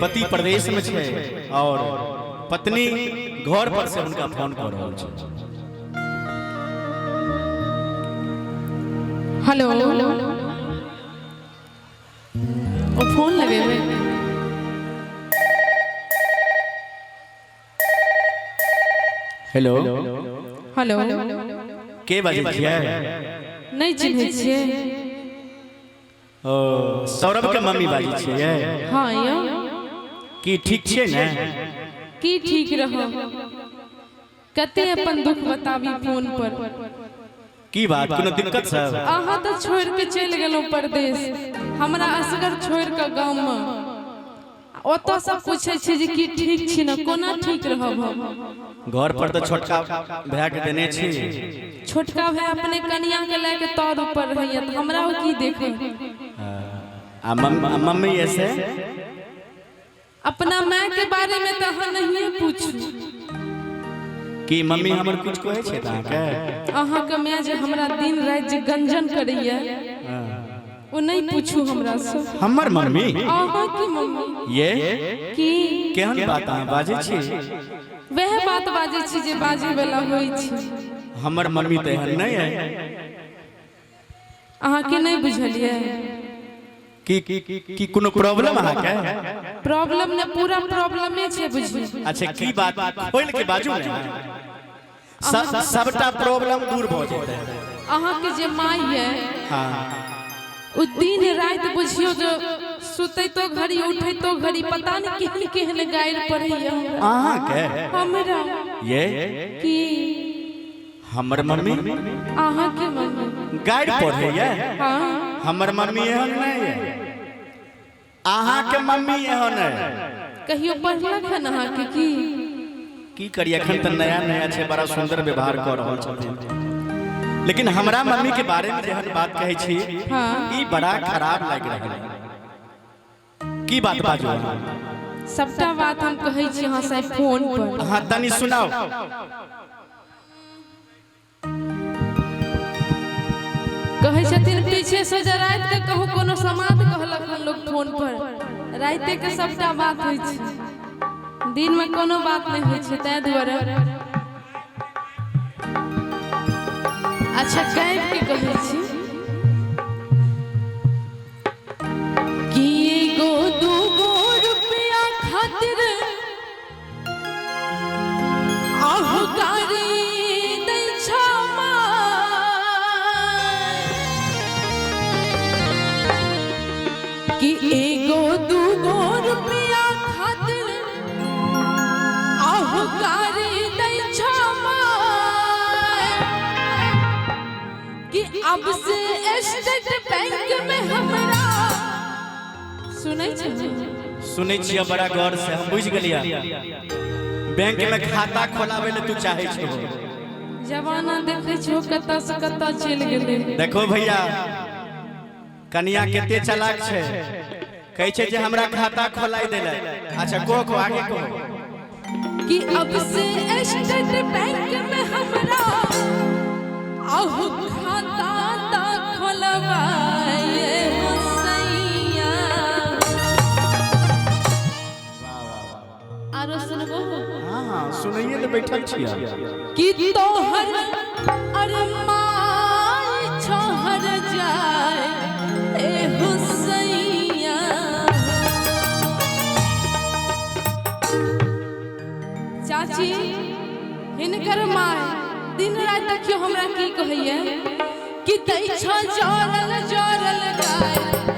पति प्रदेश में छे और पत्नी घर पर से उनका फोन कर रहा है। हेलो ओ फोन लगे हुए। हेलो हेलो के बाजे छियै? नहीं चिन्हे छियै? ओ सौरभ के मम्मी बाजी छियै? हाँ यो की ठीक छै ने? की ठीक रहो कते अपन दुख बताबी फोन पर। की बात कोनो दिक्कत सब? अहाँ तो छोड़ के चल गेलो परदेश, हमरा असगर छोड़ के गांव में। ओतो सब पूछे छी जे की ठीक छी न, कोना ठीक रहब हम? घर पर तो छोटका भैया के देने छी। छोटका भाई अपने कन्या के लेके तौर ऊपर रहिए तो हमरा ओ की देखे। आ मम्मी ऐसे अपना माँ के बारे में तो अहाँ नहीं पूछू। कि मम्मी हमर कुछ कहे छै ता के? अहाँ के माँ जे हमरा दिन रात जे गंजन करैया वो नहीं पूछू हमरा से। हमर मम्मी? अहाँ की मम्मी? ये की केहन बात अहाँ बाजे छी? वह बात बाजे छी जे बाजे वाला होई छी। हमर मम्मी तो एहन नहीं है। अहाँ के नहीं बुझलिए कि कोनो प्रॉब्लम अहाँ के? प्रॉब्लम ने पूरा प्रॉब्लमे छे बुझी। अच्छा की बात खोल के बाजू ने, सबटा प्रॉब्लम दूर भ जेतै। अहाँ के जे माई है हां उ दिन रात बुझियो जो सुतै तो घड़ी उठै तो घड़ी पता नहीं केहन केहन गाइर पढ़ैया अहाँ के। हमरा ये की हमर मम्मी अहाँ के मम्मी गाइड पढ़ैया? हां हमर मम्मी एहन नहीं है, अहाँ के मम्मी एहन है। कहियो पढ़लक हन अहाँ के की करिए एखन त नया नया छै, बड़ा सुंदर व्यवहार कर रहल छथिन। लेकिन हमरा मम्मी के बारे में जेहन बात कहै छी हाँ। ई बड़ा खराब लग रहल है। की बात बाजू? सबटा बात हम कहै छी अहाँ से फोन पर। हां तनी सुनाओ। कहै छथिन पीछे से जे रात के कहू कोनो समाद कहलक हन लोग फोन पर, राते के सबटा बात होई छै, दिन में कोनो बात नहीं होई छै। तै दुआरे अच्छा गायब के कहै छी कि एगो दूगो रुपया खातिर आहु गारी दै छ कि एगो दूगो रुपया खातिर आहु गारी दै छ कि अब से स्टेट बैंक में हमरा सुनै छी बड़ा गौर से हम बुझ गेलिया। बैंक में खाता खोलावे ले तू चाहे छी? जमाना देखे छो कत से कत चल गेले। देखो भैया कन्या केते चालाक छै, कहै छै जे हमरा खाता खोलाई देले। अच्छा को आगे को कि अब से स्टेट बैंक में हमरा आहु खाता ता खोलवाए सैया। आरो सुनबो? हां सुनइए ले बैठल छिया कि तोहर अरमान छोहर जाए ए हुसैया। चाची हिनकर माय दिन रात देखियो हमरा की कहैया कि दै छ जरल जरल गाय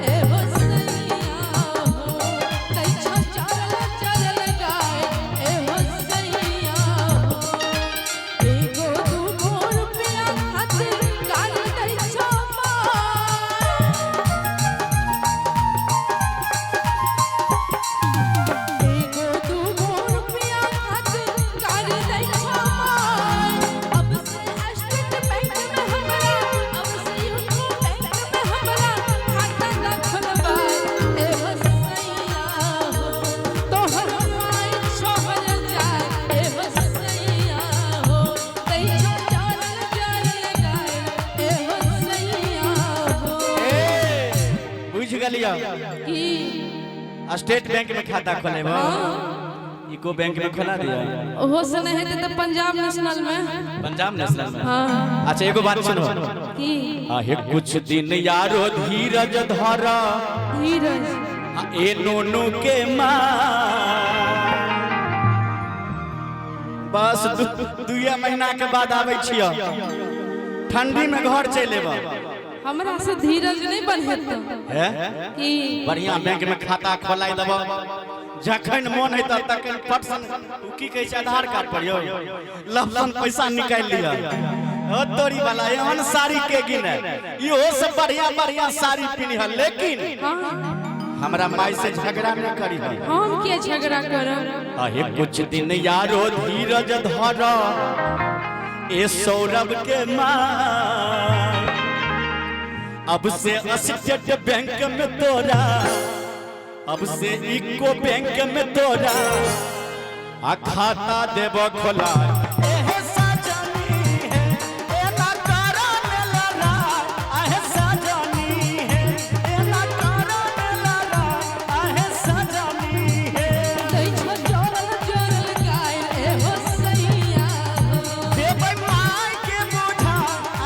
ए हुसैया हो, दै छ जरल जरल गाय ए हुसैया हो। एगो दूगो रुपया खातिर गाल दै छ एगो दूगो रुपया खातिर गाल दै छ। अब से स्टेट बैंक में हमरा, अब से यूको बैंक में हमरा खाता न खोलवाए ए हुसैया हो। तोहर माई छोहर जाए ए हुसैया हो, दै छ जरल जरल गाय ए हुसैया हो। बुझ गेलिया। की स्टेट बैंक में खाता खोलेबो इको बैंक में खोला दिया ओहो से नहीं है तो पंजाब नेशनल में। पंजाब नेशनल में हाँ। अच्छा एगो बात सुनो की आहे कुछ दिन यारो धीरज धरा धीरज ए नोनू के माँ बस 2 महीना के बाद आवे छियो ठंडी में घर चले एबो हमरा से धीरज नहीं बनहेत है की बढ़िया बैंक में खाता खोलाई देबो जखन मन है तखन पटसन की कहै छै आधार कार्ड पर यो लफसन पैसा निकाल लिया ओ तोरी वाला एहन साड़ी के गिने इहो सब बढ़िया बढ़िया साड़ी पिन्ह लेकिन हमरा माई से झगड़ा न करी हम के झगड़ा करब आहे कुछ दिन यारो धीरज धर ए सौरभ के माँ अब से स्टेट बैंक में तोरा अब से इको बैंक में तोरा आ खाता देबो खोला एहे सजनी है ए ना करा में लड़ा आहे सजनी है ए ना करा में लड़ा आहे सजनी है दै छ जोरल जोरल गाय ए हो सैया देबै माई के बुझा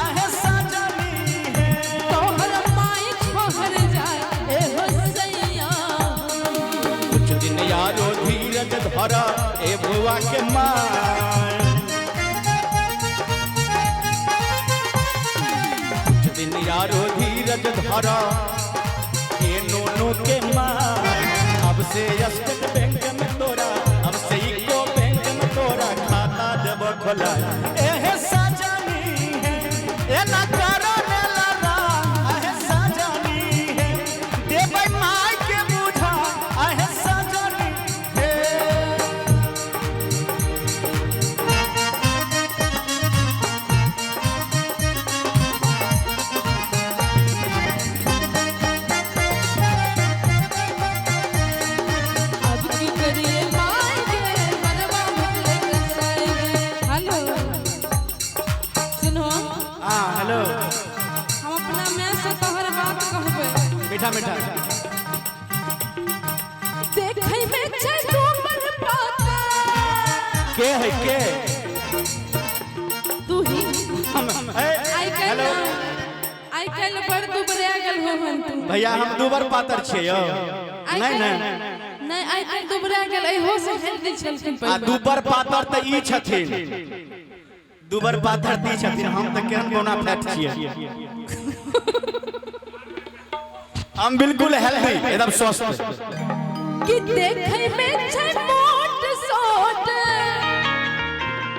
आहे सजनी है तोहर माई छोहर जाए ए हो सैया कुछ दिन यारो धीरज धरा ए बुआ के माँ कुछ दिन यारो धीरज धरा ए नोनू के माँ अब से स्टेट बैंक में तोरा अब से इको बैंक में तोरा खाता देबो खोला एहे सजनी है ए ना करो ने लड़ा आहे सजनी है देबै माई के बुझा आहे सजनी है अब की करिए माय के मनवा मुझे कसाएंगे। हेलो सुनो हां हेलो हम अपना में से तोहर बात कहबे मीठा मीठा देखै में छै तू पर पाता के है के तू ही आई हेलो कल बड़ तू बड़े गेल हो हम तू भैया हम दूबर पातर छियै यो नहीं नहीं नहीं आई कल तू बड़े गेल ए हो से हेल्दी छलखिन आ पहिले दूबर पातर त ई छथिन दूबर पातर दी छथिन हम त केहन बोना फैट छियै हम बिल्कुल हेल्दी एकदम स्वस्थ कि देखै में छै मोट सोट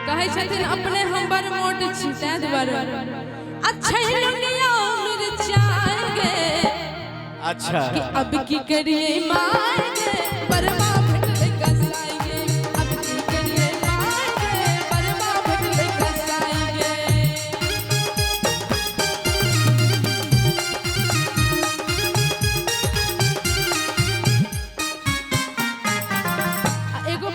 कहै छथिन अपने हम बड़ मोट छी तै दुआरे अच्छा लगिया मिर्चाएंगे अच्छा कि अब की करिए मांगे बरमा भटले कसाएंगे अब की करिए मांगे बरमा भटले कसाएंगे एगो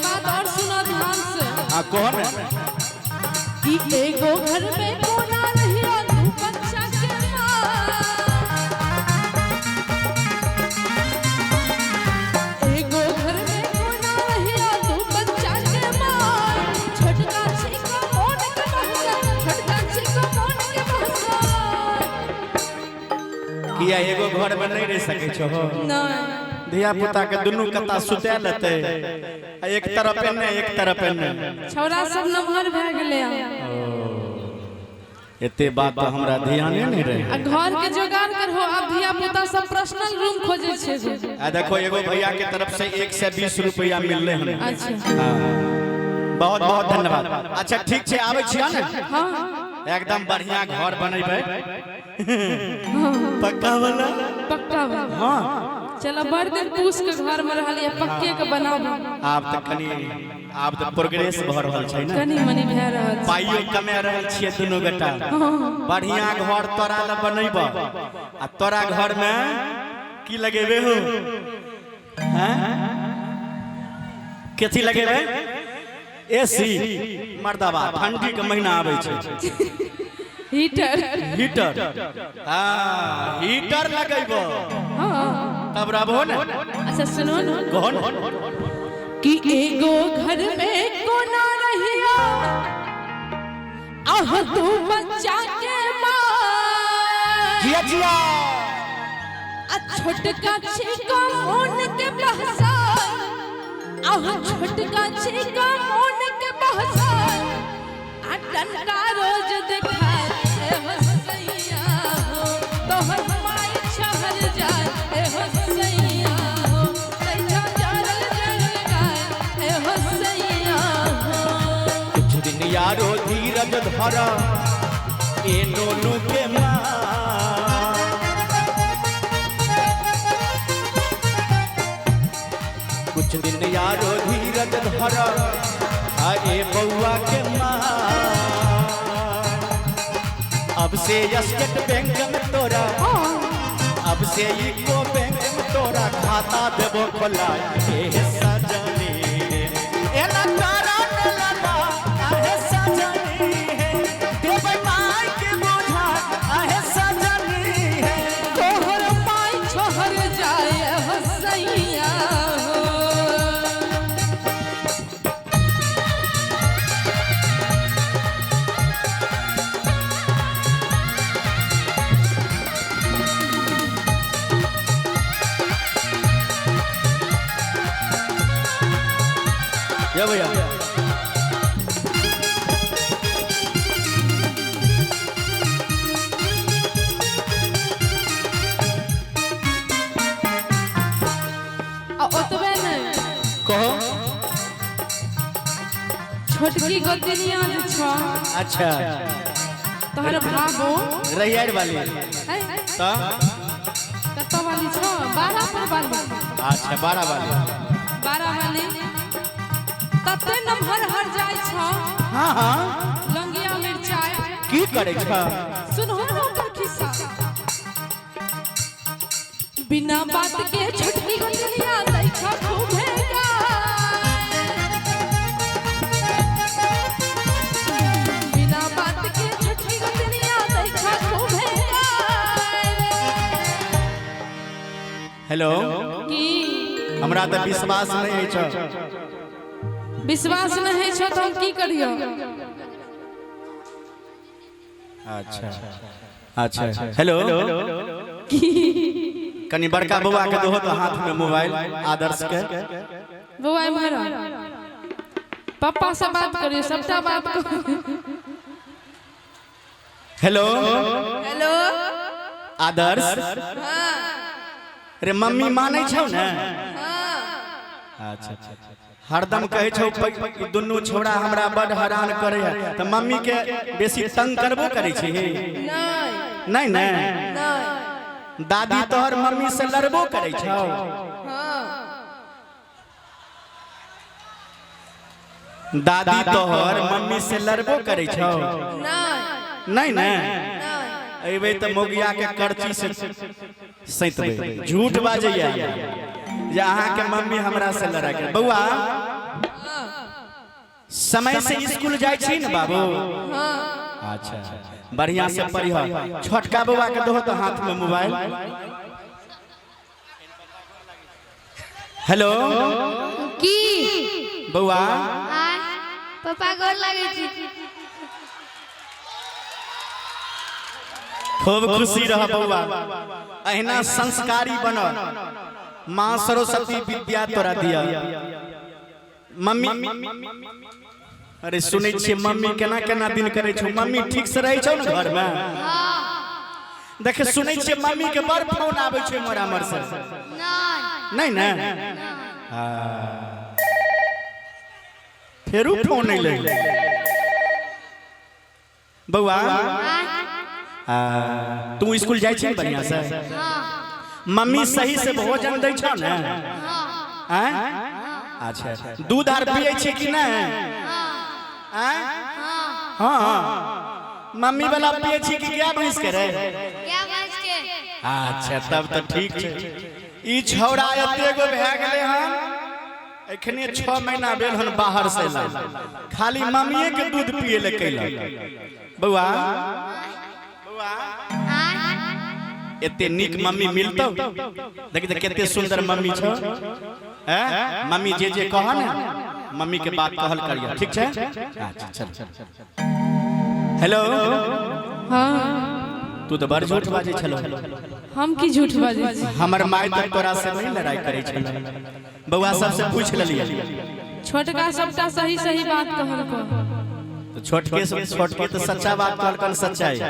बात और सुनो ध्यान से हां कौन कि एगो घर में कोना रहियो तू बच्चा के माँ एगो घर में कोना रहियो तू बच्चा के माँ छोटका छिको मोन के बहसा छोटका छिको मोन के बहसा किया एगो घर में नहीं रह सकै छो नहीं धिया पुता के दुनू कता सुते लेते एक तरफ एने एक तरफ एने छौरा सब नमहर भए गेले एते बात तो हमरा ध्याने नहीं रहे आ घर के जोगाड़ करहो अब धिया पुता सब पर्सनल रूम खोजे छे आ देखो एगो भैया के तरफ से 120 रुपया मिलले हन अच्छा बहुत बहुत धन्यवाद अच्छा ठीक छे आबै छिया ने हां एकदम बढ़िया घर बनेबै पक्का वाला पक्का बा हां चलो बड़ दिन पूछ के घर में रहलिए पक्के के बनाबो आब त प्रोग्रेस भ रहल छै ने कनी मनी भए रहल पाइयो कमा रहल छियै दुनू बेटा बढ़िया घर तोरा ल बनैबो आ तोरा घर में की लगेबे हो हैं केथी लगेबे एसी मर्दाबा ठंडी के महीना आबै छै हीटर। हीटर। हाँ हीटर लगेबो हाँ तब रहबो ना। अच्छा सुनो ना कौन कि एगो घर में कोना रहिया आह तू बच्चा के माँ जिया जिया आ छोटका छिका मोन के बहसान आह छोटका छिका मोन के बहसान आ डंडा रोज देखा ए हसैया हो तोहर माई छहर जाए ए हसैया हो तैया जरल जरल गाय ए हसैया हो। कुछ दिन यारो धीरज धरा ए नोनू के माँ कुछ दिन यारो धीरज धरा ए बउआ के माँ अब से स्टेट बैंक में तोरा अब से इको बैंक में तोरा खाता देबो खोला ए सजनी ए ना तारा न लगा आहे सजनी है देबै माई के बोझा आहे सजनी है तोहर माई छहर जाए ए हसैया हो। या भैया ओतबे नहीं कहो छोटकी गोतनिया जे छ अच्छा तोहर भाबो रैयार वाली तो कत्तो वाली छ 12 पर वाली अच्छा 12 वाली 12 वाली तते नमहर हर जाय छ। हाँ हाँ लंगिया मिर्चाई की करे छ सुनो ओकर खिस्सा बिना बात के छोटकी गोतनिया दै छ खूबे बिना बात के छोटकी गोतनिया दै छ खूबे हेलो की हमरा तो विश्वास नहीं है छ विश्वास नहीं है तो हम की करियो। अच्छा अच्छा हेलो कनी बड़का बउआ के दहो तो हाथ में मोबाइल आदर्श के बउआ इमहर पापा से बात करियो सबटा बात करियो। हेलो हेलो आदर्श रे मम्मी मानै छौ ने अच्छा हरदम कहे छौ दुनू छोड़ा हमरा बड़ हैरान करे है त मम्मी के बेसी तंग करबो करे छी नहीं नहीं दादी तोहर मम्मी से लड़बो करे छौ दादी तोहर मम्मी से लड़बो करे छौ नहीं नहीं अबे त मोगिया के करची से सैतबे झूठ बाजैया जे अहाँ के मम्मी हमरा से लड़ा के बउआ समय से स्कूल जाय छी न बाबू अच्छा बढ़िया से पढ़िह छोटका बउआ के दहो तो हाथ में मोबाइल हेलो की बउआ पापा गोर लागे छी खूब खुशी रह बउआ अहिना संस्कारी बन माँ सरस्वती विद्या तोरा दिया मम्मी अरे सुनै छियै मम्मी केना केना दिन करे छौ मम्मी ठीक से रहै छौ न घर में देखे सुनै छियै मम्मी के बड़ फोन आबै छै मोर हमर से नहीं नहीं फेरू फोन नहीं ले बउआ तू स्कूल जाय छी बढ़िया से मम्मी सही से भोजन दै छौ ने अच्छा दूध आर पियै छी कि नहीं हाँ मम्मी वाला पिए छी कि क्या भैंस के रे क्या बात के अच्छा तब तो ठीक छै ई छौड़ा एते गो भए गेलै हन एखने 6 महीना भेल हन बाहर से ला खाली मम्मीए के दूध पिए ले कैला बउआ हाँ एते निक मम्मी मिलतो देखि त केते सुंदर मम्मी छ हैं मम्मी जे कह ना मम्मी के बात कहल करिया ठीक छै अच्छा चल हेलो हाँ तू तो बड़ झूठ बाजे छलो हम की झूठ बाजे छी? हमर माय तक तोरा से नहीं लड़ाई करे छलो बउआ सबसे पूछ लेलिए छोटका सबटा सही सही बात कहल को तो छोटके तो सच्चा बात कहल कन सच्चाई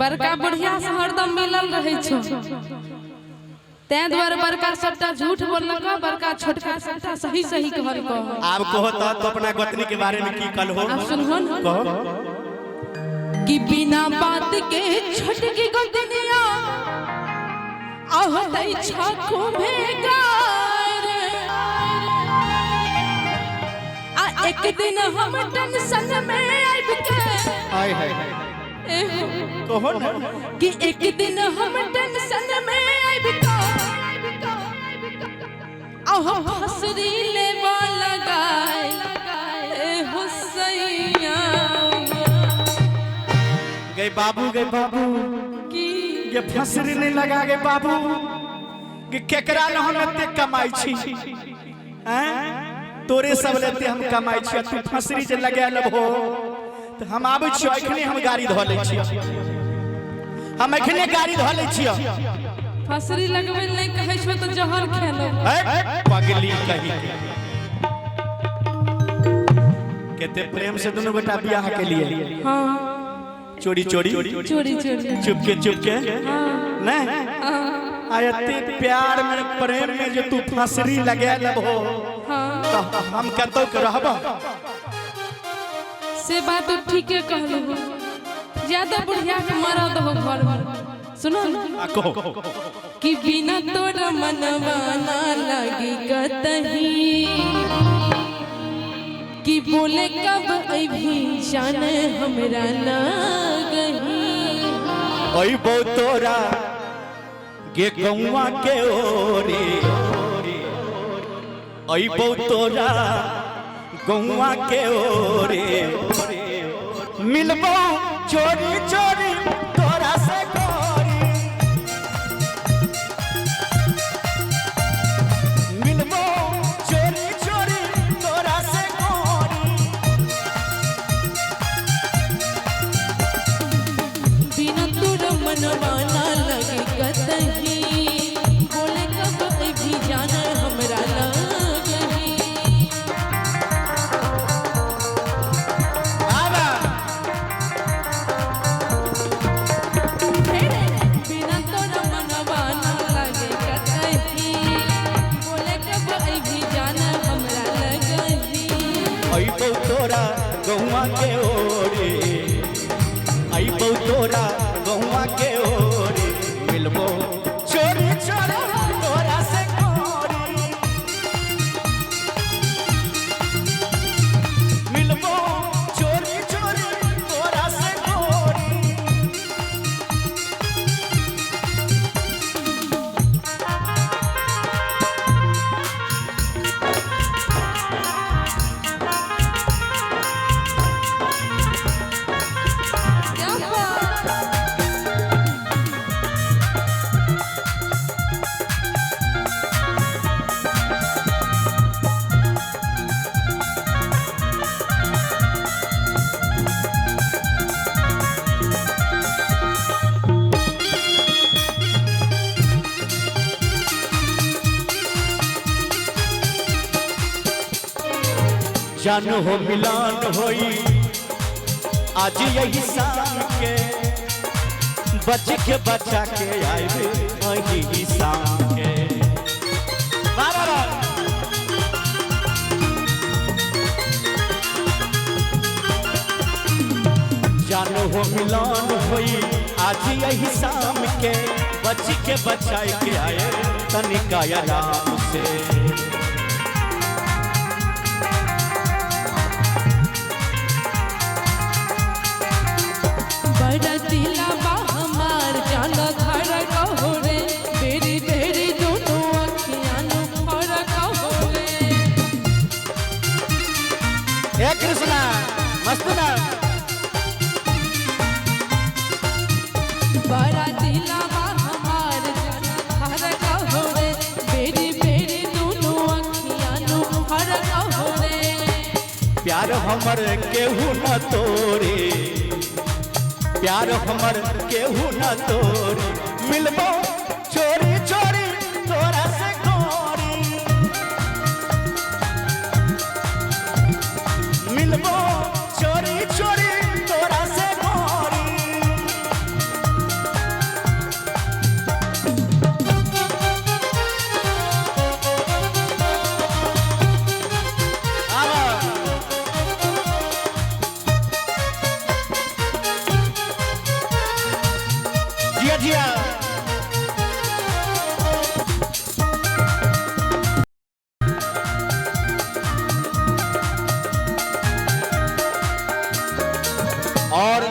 बड़का बुढ़िया से हरदम मिलल रहे छो तै द्वारे बड़का सबटा झूठ बोललक बड़का छोटका सबटा सही सही कहल को आप कहो तो अपना गोतनी के बारे में की कल हो आप सुनहो न कहो कि बिना बात के छोटकी गोतनिया आहतै छाखो भेगार आ एक दिन हम टेंशन में आइब के हाय हाय कहो ना कि एक दिन हम टेंशन में आइब के आह हसरी लेवा लगाए ए हुसैया गए बाबू की ये फसरी नहीं लगा गए बाबू कि केकरा न हम एते कमाई छी हैं तोरे सब लेते हम कमाई छी तू फसरी जे लगा लेबो तो हम आबै छी एखने हम गाड़ी ध लै छी हम एखने गाड़ी ध लै छी फसरी लगबै नहीं कहै छो तो जहर खेलो पगली कही केते प्रेम से दोनों बेटा बियाह के लिए हां चोरी चोरी चोरी चोरी चुपके नहीं आयते प्यार में प्रेम में जो तू फसरी लगा लेबो तो हम कतो के रहबो से बात तो ठीके कहलू ज्यादा बुढ़िया के मारा दो घर में सुनो आ कहो कि बिना तोरा मनवा ना लगी कतही कि बोले कब अभी जान हमरा लागही ओई बो तोरा गे गौवा के ओरे ओई बो तोरा गौवा के ओरे मिलबो चोरी चोरी तोरा से गोरी मिलबो चोरी चोरी तोरा से गोरी बिना तोरा मनवा ना लगे कतही बोले कब अभी जान हमरा लागही बाबा बिना तोरा मनवा ना लगे कतही बोले कब अभी जान हमरा लागही आई बो तोरा गौवा के ओरे आई बो तोरा गौवा के ओरे मिलबो चोरी चोरी तोरा से गोरी मिलबो चोरी चोरी तोरा से गोरी क्या बात जान हो मिलान होई आज यही शाम के बच के बचा के आए वही शाम के बाबा जान हो मिलान होई आज यही शाम के बच के बचा के आए तनिका आराम से बड़ा दिलावा हमार जाना घर कहो रे बेरी बेरी दोनों अखियां नु फर कहो रे हे कृष्णा मस्त ना प्यार हमर केहू न तोरे, प्यार हमर केहू न तोरे, मिलबो चोरी चोरी तोरा से गोरी, मिलबो चोरी चोरी तोरा से गोरी। जिया जिया और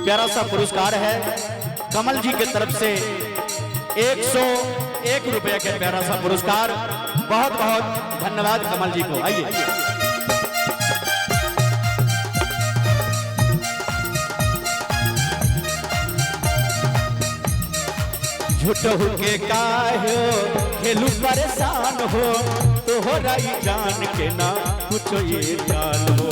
प्यारा सा पुरस्कार है कमल जी की तरफ से 101 रुपए के प्यारा सा पुरस्कार। बहुत बहुत धन्यवाद कमल जी को। आइए झूठ के काहे खेलू परेशान हो, तोहरा ही जान के ना कुछ ये जान हो।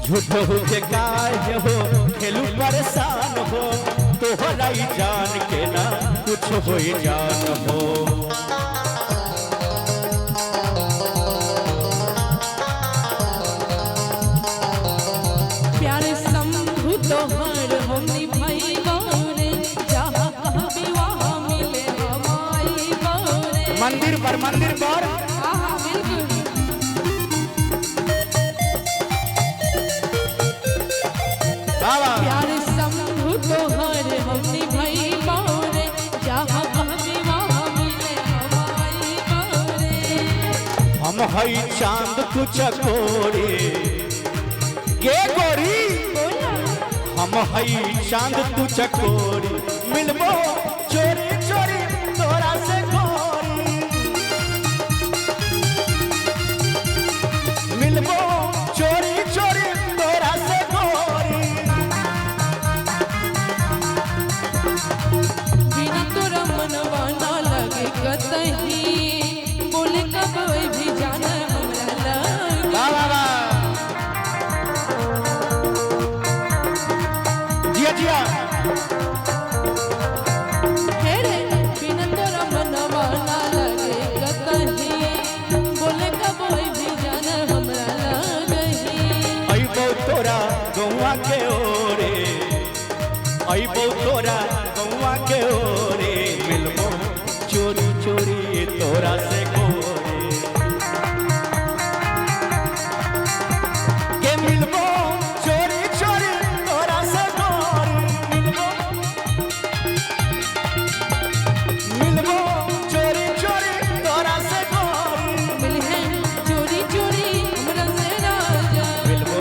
झूठ के काहे हो खेलू परेशान हो, तोहरा ही जान के ना कुछ हो जान हो। प्यारे शंभु तोहर हमनी भाई बारे, जहाँ कहबी वहाँ मिले हमारी बारे। मंदिर पर हाँ बिल्कुल। बाबा प्यारे शंभु तोहर हमनी भाई बारे, जहाँ कहबी वहाँ मिले हमारी बारे। हम हई चांद तू चकोरी के गोरी, हम हई चांद तू चकोरी, मिलबो चोरी चोरी तोरा से गोरी, मिलबो चोरी चोरी तोरा से गोरी। बिना तोरा मनवा ना लगे कतही, बोले कब भी जाना हमरा लगे। वाह वाह वाह जिया जिया हे रे बिना तोरा मनवा ना लगे कतही, बोले कब भी जाना हमरा लगे। अइबो तोरा गौआ के ओरे, अइबो तोरा गौआ के ओरे, मिलबो चोरी चोरी तोरा से गोरे, के मिलबो चोरी चोरी तोरा से गोरी, मिलबो चोरी चोरी तोरा से गोरी, मिली है चोरी चोरी हमरा से राजा, मिलबो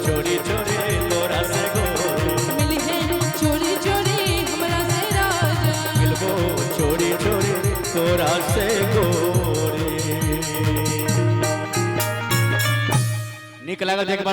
चोरी चोरी तोरा से गोरी, मिली है चोरी चोरी हमरा से राजा। मिलबो चोरी चोरी तोरा से गोरी। निक लागल देख